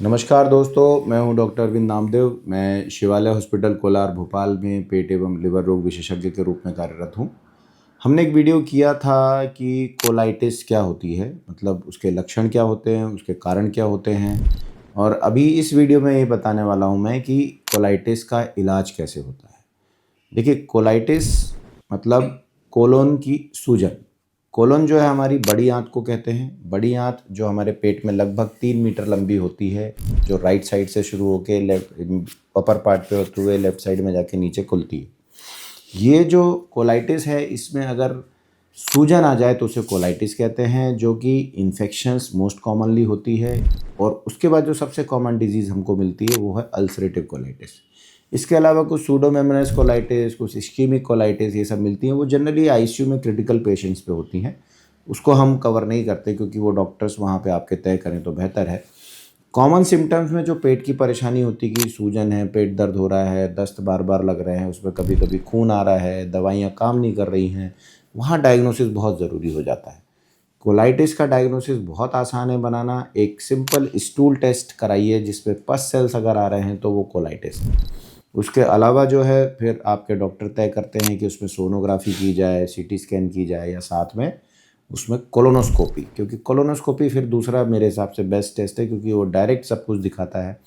नमस्कार दोस्तों, मैं हूं डॉक्टर अरविंद नामदेव। मैं शिवालय हॉस्पिटल कोलार भोपाल में पेट एवं लिवर रोग विशेषज्ञ के रूप में कार्यरत हूं। हमने एक वीडियो किया था कि कोलाइटिस क्या होती है, मतलब उसके लक्षण क्या होते हैं, उसके कारण क्या होते हैं, और अभी इस वीडियो में ये बताने वाला हूं मैं कि कोलाइटिस का इलाज कैसे होता है। देखिए, कोलाइटिस मतलब कोलोन की सूजन। कोलोन जो है हमारी बड़ी आंत को कहते हैं। बड़ी आंत जो हमारे पेट में लगभग 3 मीटर लंबी होती है, जो राइट साइड से शुरू होकर लेफ्ट अपर पार्ट पे होते हुए लेफ्ट साइड में जाके नीचे खुलती है। ये जो कोलाइटिस है, इसमें अगर सूजन आ जाए तो उसे कोलाइटिस कहते हैं, जो कि इन्फेक्शंस मोस्ट कॉमनली होती है। और उसके बाद जो सबसे कॉमन डिजीज़ हमको मिलती है वो है अल्सरेटिव कोलाइटिस। इसके अलावा कुछ सूडोमेमोनास कोलाइटिस, कुछ इस्कीमिक कोलाइटिस, ये सब मिलती हैं। वो जनरली आईसीयू में क्रिटिकल पेशेंट्स पे होती हैं। उसको हम कवर नहीं करते क्योंकि वो डॉक्टर्स वहाँ पे आपके तय करें तो बेहतर है। कॉमन सिम्टम्स में जो पेट की परेशानी होती है कि सूजन है, पेट दर्द हो रहा है, दस्त बार बार लग रहे हैं, उसमें कभी कभी खून आ रहा है, दवाइयाँ काम नहीं कर रही हैं, वहाँ डायग्नोसिस बहुत ज़रूरी हो जाता है। कोलाइटिस का डायग्नोसिस बहुत आसान है बनाना। एक सिंपल स्टूल टेस्ट कराइए जिसपे पस सेल्स अगर आ रहे हैं तो वो कोलाइटिस है। उसके अलावा जो है फिर आपके डॉक्टर तय करते हैं कि उसमें सोनोग्राफी की जाए, सीटी स्कैन की जाए, या साथ में उसमें कोलोनोस्कोपी, क्योंकि कोलोनोस्कोपी फिर दूसरा मेरे हिसाब से बेस्ट टेस्ट है क्योंकि वो डायरेक्ट सब कुछ दिखाता है।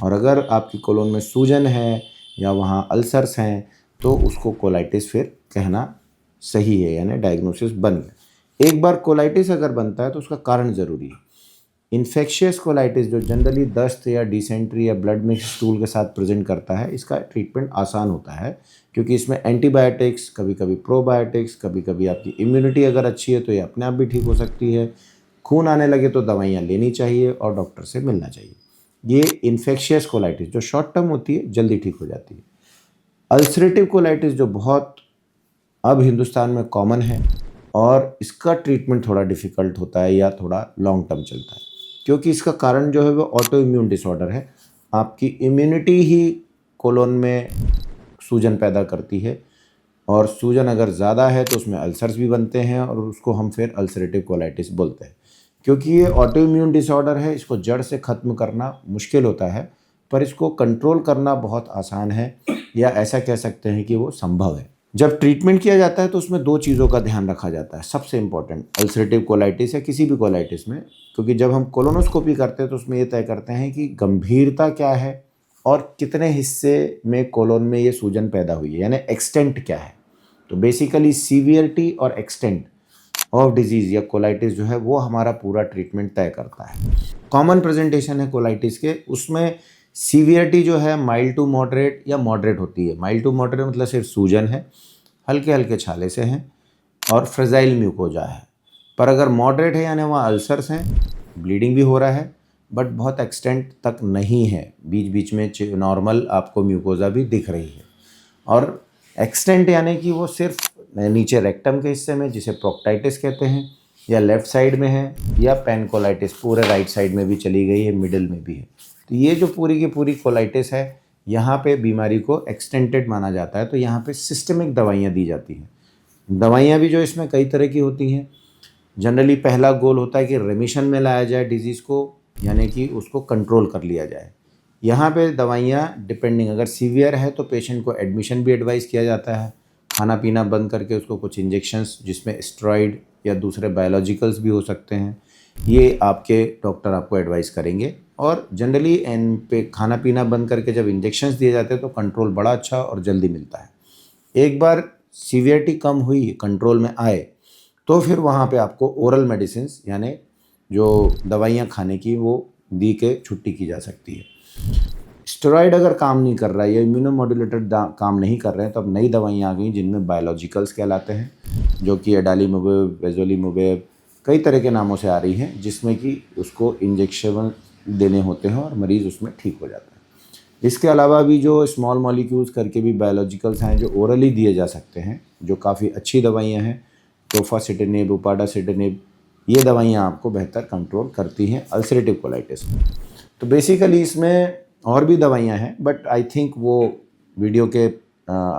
और अगर आपकी कोलोन में सूजन है या वहाँ अल्सर्स हैं तो उसको कोलाइटिस फिर कहना सही है, यानी डायग्नोसिस बन गया। एक बार कोलाइटिस अगर बनता है तो उसका कारण ज़रूरी है। इन्फेक्शियस कोलाइटिस जो जनरली दस्त या डिसेंट्री या ब्लड मिक्स स्टूल के साथ प्रेजेंट करता है, इसका ट्रीटमेंट आसान होता है क्योंकि इसमें एंटीबायोटिक्स, कभी कभी प्रोबायोटिक्स, कभी कभी आपकी इम्यूनिटी अगर अच्छी है तो ये अपने आप भी ठीक हो सकती है। खून आने लगे तो दवाइयाँ लेनी चाहिए और डॉक्टर से मिलना चाहिए। ये इन्फेक्शियस कोलाइटिस जो शॉर्ट टर्म होती है, जल्दी ठीक हो जाती है। अल्सरेटिव कोलाइटिस जो बहुत अब हिंदुस्तान में कॉमन है और इसका ट्रीटमेंट थोड़ा डिफ़िकल्ट होता है या थोड़ा लॉन्ग टर्म चलता है, क्योंकि इसका कारण जो है वो ऑटो इम्यून डिसऑर्डर है। आपकी इम्यूनिटी ही कोलोन में सूजन पैदा करती है, और सूजन अगर ज़्यादा है तो उसमें अल्सर्स भी बनते हैं और उसको हम फिर अल्सरेटिव कोलाइटिस बोलते हैं। क्योंकि ये ऑटो इम्यून डिसऑर्डर है, इसको जड़ से ख़त्म करना मुश्किल होता है, पर इसको कंट्रोल करना बहुत आसान है, या ऐसा कह सकते हैं कि वो संभव है। जब ट्रीटमेंट किया जाता है तो उसमें 2 चीज़ों का ध्यान रखा जाता है। सबसे इम्पॉर्टेंट, अल्सरेटिव कोलाइटिस या किसी भी कोलाइटिस में, क्योंकि जब हम कोलोनोस्कोपी करते हैं तो उसमें ये तय करते हैं कि गंभीरता क्या है और कितने हिस्से में कोलोन में ये सूजन पैदा हुई है, यानी एक्सटेंट क्या है। तो बेसिकली सीवियरिटी और एक्सटेंट ऑफ डिजीज़ या कोलाइटिस जो है वो हमारा पूरा ट्रीटमेंट तय करता है। कॉमन प्रेजेंटेशन है कोलाइटिस के, उसमें सीवियरिटी जो है माइल्ड टू मॉडरेट या मॉडरेट होती है। माइल्ड टू मॉडरेट मतलब सिर्फ सूजन है, हल्के हल्के छाले से हैं और फ्रेजाइल म्यूकोजा है। पर अगर मॉडरेट है यानी वहाँ अल्सर्स हैं, ब्लीडिंग भी हो रहा है, बट बहुत एक्सटेंट तक नहीं है, बीच बीच में नॉर्मल आपको म्यूकोजा भी दिख रही है। और एक्सटेंट यानी कि वो सिर्फ नीचे रेक्टम के हिस्से में, जिसे प्रोक्टाइटिस कहते हैं, या लेफ़्ट साइड में है, या पेनकोलाइटिस पूरे राइट साइड में भी चली गई है, मिडिल में भी है। तो ये जो पूरी की पूरी कोलाइटिस है, यहाँ पे बीमारी को एक्सटेंटेड माना जाता है। तो यहाँ पे सिस्टमिक दवाइयाँ दी जाती हैं। दवाइयाँ भी जो इसमें कई तरह की होती हैं। जनरली पहला गोल होता है कि रेमिशन में लाया जाए डिजीज़ को, यानी कि उसको कंट्रोल कर लिया जाए। यहाँ पे दवाइयाँ डिपेंडिंग, अगर सीवियर है तो पेशेंट को एडमिशन भी एडवाइस किया जाता है, खाना पीना बंद करके उसको कुछ इंजेक्शंस जिसमें स्टेरॉइड या दूसरे बायोलॉजिकल्स भी हो सकते हैं, ये आपके डॉक्टर आपको एडवाइस करेंगे। और जनरली इन पे खाना पीना बंद करके जब इंजेक्शंस दिए जाते हैं तो कंट्रोल बड़ा अच्छा और जल्दी मिलता है। एक बार सीवियरिटी कम हुई, कंट्रोल में आए, तो फिर वहाँ पे आपको ओरल मेडिसिन्स यानी जो दवाइयाँ खाने की वो दी के छुट्टी की जा सकती है। स्टेरॉइड अगर काम नहीं कर रहा है या इम्यूनोमोड्यूलेटर काम नहीं कर रहे हैं तो अब नई दवाइयाँ आ गई जिनमें बायोलॉजिकल्स कहलाते हैं, जो कि एडालीमुवेब, वेजोलीमुवेब, कई तरह के नामों से आ रही हैं, जिसमें कि उसको इंजेक्शन देने होते हैं और मरीज़ उसमें ठीक हो जाता है। इसके अलावा भी जो स्मॉल मॉलिक्यूल्स करके भी बायोलॉजिकल्स हैं जो ओरली दिए जा सकते हैं, जो काफ़ी अच्छी दवाइयाँ हैं। टोफासिटिनिब, उपाटासिटिनिब, ये दवाइयाँ आपको बेहतर कंट्रोल करती हैं अल्सरेटिव कोलाइटिस में। तो बेसिकली इसमें और भी दवाइयाँ हैं, बट आई थिंक वो वीडियो के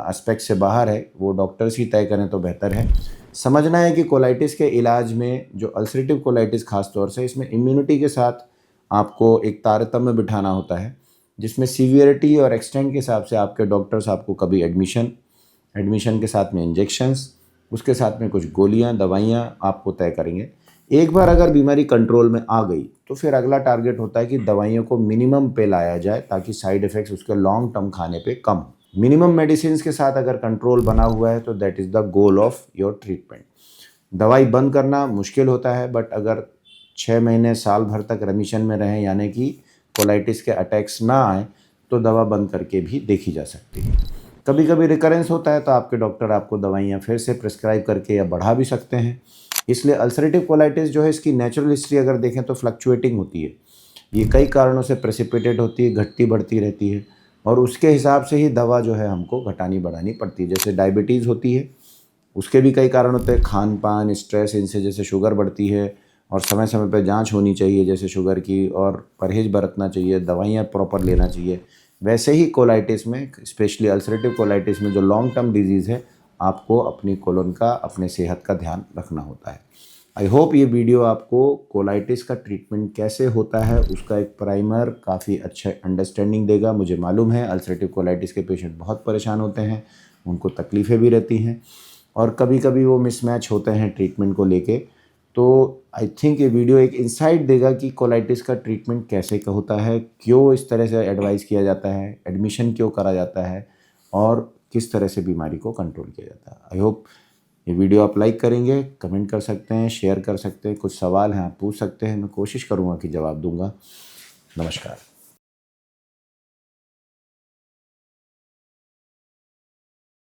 एस्पेक्ट से बाहर है, वो डॉक्टर्स ही तय करें तो बेहतर है। समझना है कि कोलाइटिस के इलाज में जो अल्सरेटिव कोलाइटिस खास तौर से, इसमें इम्यूनिटी के साथ आपको एक तारतम्य बिठाना होता है, जिसमें सीवियरिटी और एक्सटेंट के हिसाब से आपके डॉक्टर्स आपको कभी एडमिशन के साथ में इंजेक्शंस, उसके साथ में कुछ गोलियां दवाइयां आपको तय करेंगे। एक बार अगर बीमारी कंट्रोल में आ गई तो फिर अगला टारगेट होता है कि दवाइयों को मिनिमम पे लाया जाए ताकि साइड इफ़ेक्ट्स उसके लॉन्ग टर्म खाने पे कम हो। मिनिमम मेडिसिन के साथ अगर कंट्रोल बना हुआ है तो that is the goal of your treatment. दवाई बंद करना मुश्किल होता है, बट अगर 6 महीने साल भर तक रेमिशन में रहें, यानी कि कोलाइटिस के अटैक्स ना आए, तो दवा बंद करके भी देखी जा सकती है। कभी कभी रिकरेंस होता है तो आपके डॉक्टर आपको दवाइयाँ फिर से प्रिस्क्राइब करके या बढ़ा भी सकते हैं। इसलिए अल्सरेटिव कोलाइटिस जो है, इसकी नेचुरल हिस्ट्री अगर देखें तो फ्लक्चुएटिंग होती है। ये कई कारणों से प्रेसिपिटेट होती है, घटती बढ़ती रहती है, और उसके हिसाब से ही दवा जो है हमको घटानी बढ़ानी पड़ती है। जैसे डायबिटीज़ होती है, उसके भी कई कारण होते हैं, खान पान, स्ट्रेस, इनसे जैसे शुगर बढ़ती है, और समय समय पर जांच होनी चाहिए जैसे शुगर की, और परहेज बरतना चाहिए, दवाइयाँ प्रॉपर लेना चाहिए। वैसे ही कोलाइटिस में, स्पेशली अल्सरेटिव कोलाइटिस में जो लॉन्ग टर्म डिजीज़ है, आपको अपनी कोलन का, अपने सेहत का ध्यान रखना होता है। आई होप ये वीडियो आपको कोलाइटिस का ट्रीटमेंट कैसे होता है उसका एक प्राइमर, काफ़ी अच्छा अंडरस्टैंडिंग देगा। मुझे मालूम है अल्सरेटिव कोलाइटिस के पेशेंट बहुत परेशान होते हैं, उनको तकलीफ़ें भी रहती हैं, और कभी कभी वो मिसमैच होते हैं ट्रीटमेंट को लेके। तो आई थिंक ये वीडियो एक इंसाइट देगा कि कोलाइटिस का ट्रीटमेंट कैसे का होता है, क्यों इस तरह से एडवाइस किया जाता है, एडमिशन क्यों करा जाता है, और किस तरह से बीमारी को कंट्रोल किया जाता है। आई होप ये वीडियो आप लाइक करेंगे, कमेंट कर सकते हैं, शेयर कर सकते हैं, कुछ सवाल हैं आप पूछ सकते हैं, मैं कोशिश करूँगा कि जवाब दूंगा। नमस्कार।